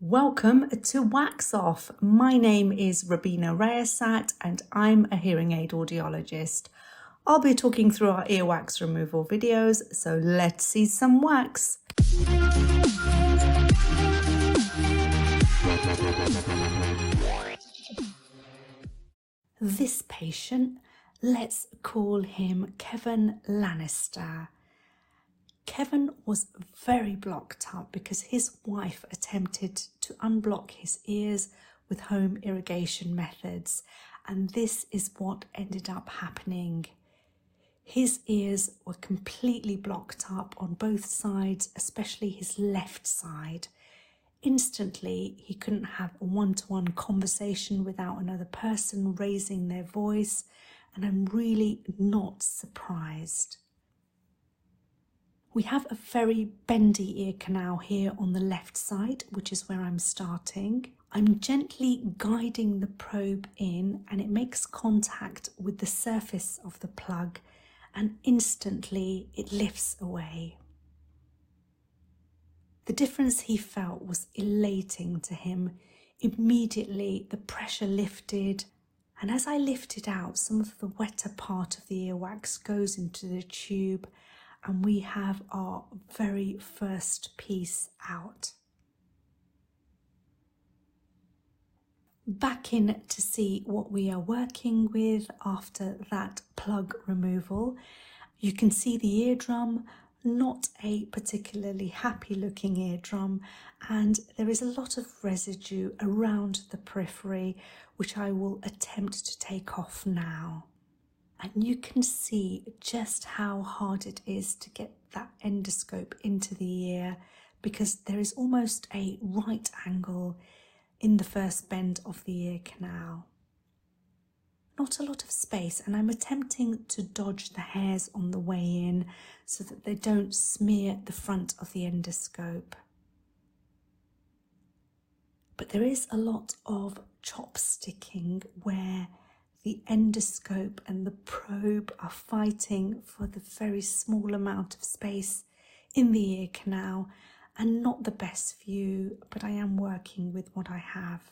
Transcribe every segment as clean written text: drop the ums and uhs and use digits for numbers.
Welcome to Wax Off. My name is Robina Rayasat and I'm a hearing aid audiologist. I'll be talking through our earwax removal videos, so let's see some wax. This patient, let's call him Kevin Lannister. Kevin was very blocked up because his wife attempted to unblock his ears with home irrigation methods, and this is what ended up happening. His ears were completely blocked up on both sides, especially his left side. Instantly, he couldn't have a one-to-one conversation without another person raising their voice, and I'm really not surprised. We have a very bendy ear canal here on the left side, which is where I'm starting. I'm gently guiding the probe in and it makes contact with the surface of the plug and instantly it lifts away. The difference he felt was elating to him. Immediately the pressure lifted, and as I lifted out, some of the wetter part of the earwax goes into the tube and we have our very first piece out. Back in to see what we are working with after that plug removal. You can see the eardrum, not a particularly happy looking eardrum, and there is a lot of residue around the periphery which I will attempt to take off now. And you can see just how hard it is to get that endoscope into the ear because there is almost a right angle in the first bend of the ear canal. Not a lot of space, and I'm attempting to dodge the hairs on the way in so that they don't smear the front of the endoscope. But there is a lot of chopsticking where the endoscope and the probe are fighting for the very small amount of space in the ear canal, and not the best view, but I am working with what I have.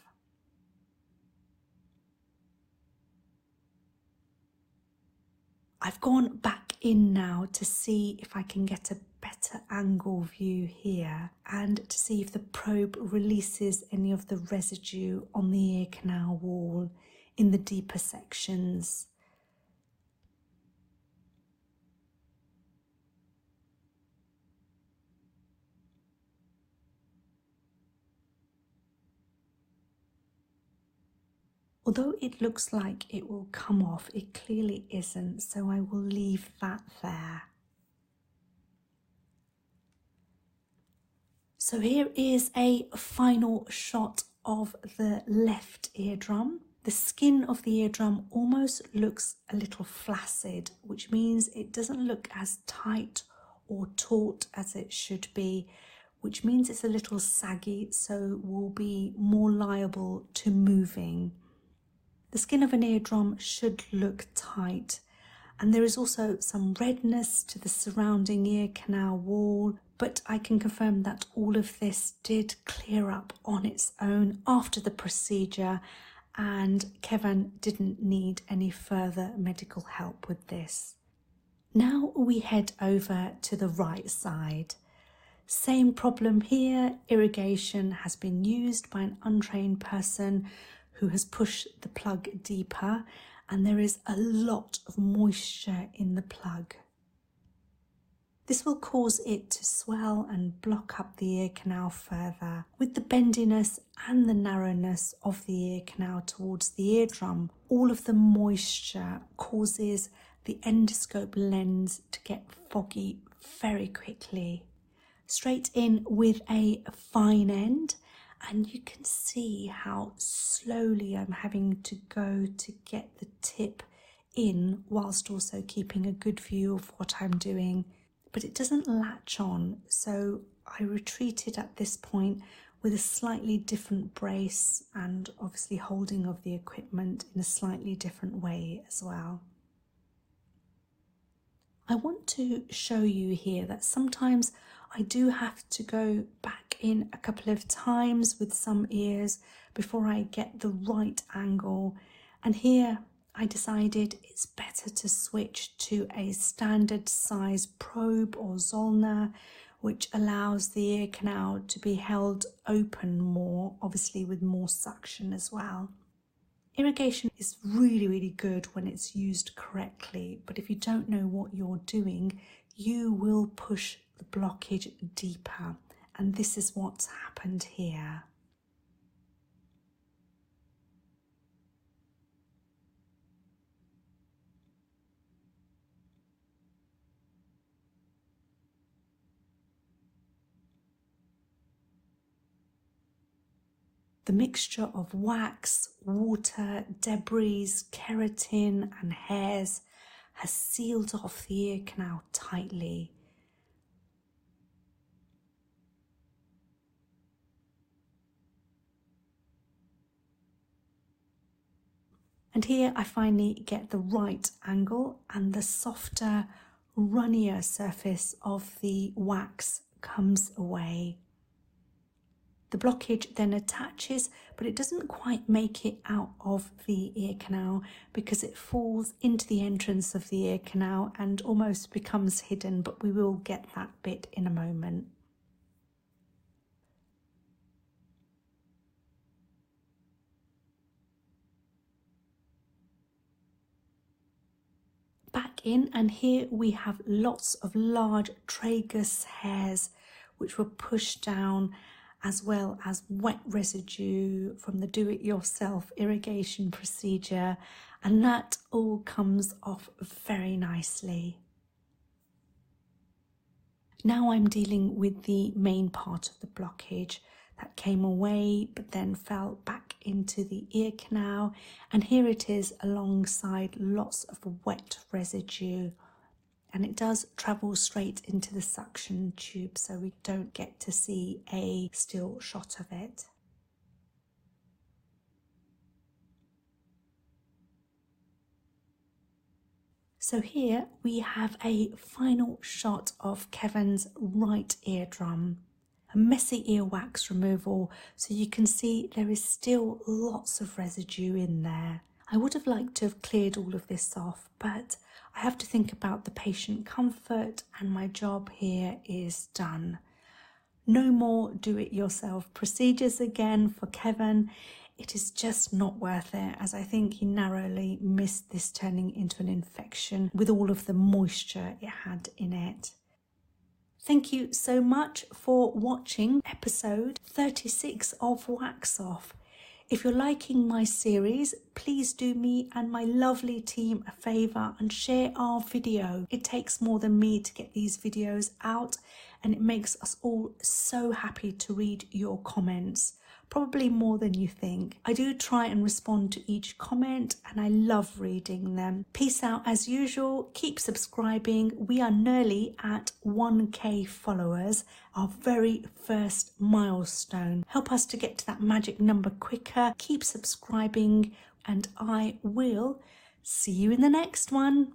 I've gone back in now to see if I can get a better angle view here and to see if the probe releases any of the residue on the ear canal wall in the deeper sections. Although it looks like it will come off, it clearly isn't, so I will leave that there. So here is a final shot of the left eardrum. The skin of the eardrum almost looks a little flaccid, which means it doesn't look as tight or taut as it should be, which means it's a little saggy, so will be more liable to moving. The skin of an eardrum should look tight, and there is also some redness to the surrounding ear canal wall, but I can confirm that all of this did clear up on its own after the procedure, and Kevin didn't need any further medical help with this. Now we head over to the right side. Same problem here, irrigation has been used by an untrained person who has pushed the plug deeper, and there is a lot of moisture in the plug. This will cause it to swell and block up the ear canal further. With the bendiness and the narrowness of the ear canal towards the eardrum, all of the moisture causes the endoscope lens to get foggy very quickly. Straight in with a fine end, and you can see how slowly I'm having to go to get the tip in whilst also keeping a good view of what I'm doing. But it doesn't latch on, so I retreated at this point with a slightly different brace and obviously holding of the equipment in a slightly different way as well. I want to show you here that sometimes I do have to go back in a couple of times with some ears before I get the right angle. And here I decided it's better to switch to a standard size probe or Zollner, which allows the ear canal to be held open more, obviously with more suction as well. Irrigation is really, really good when it's used correctly, but if you don't know what you're doing, you will push the blockage deeper, and this is what's happened here. The mixture of wax, water, debris, keratin and hairs has sealed off the ear canal tightly. And here I finally get the right angle, and the softer, runnier surface of the wax comes away. The blockage then attaches, but it doesn't quite make it out of the ear canal because it falls into the entrance of the ear canal and almost becomes hidden, but we will get that bit in a moment. Back in, and here we have lots of large tragus hairs which were pushed down, as well as wet residue from the do-it-yourself irrigation procedure, and that all comes off very nicely. Now I'm dealing with the main part of the blockage that came away but then fell back into the ear canal, and here it is alongside lots of wet residue. And it does travel straight into the suction tube, so we don't get to see a still shot of it. So here we have a final shot of Kevin's right eardrum. A messy earwax removal, so you can see there is still lots of residue in there. I would have liked to have cleared all of this off, but I have to think about the patient comfort, and my job here is done. No more do-it-yourself procedures again for Kevin. It is just not worth it, as I think he narrowly missed this turning into an infection with all of the moisture it had in it. Thank you so much for watching episode 36 of Wax Off. If you're liking my series, please do me and my lovely team a favour and share our video. It takes more than me to get these videos out, and it makes us all so happy to read your comments. Probably more than you think. I do try and respond to each comment, and I love reading them. Peace out as usual. Keep subscribing. We are nearly at 1K followers, our very first milestone. Help us to get to that magic number quicker. Keep subscribing, and I will see you in the next one.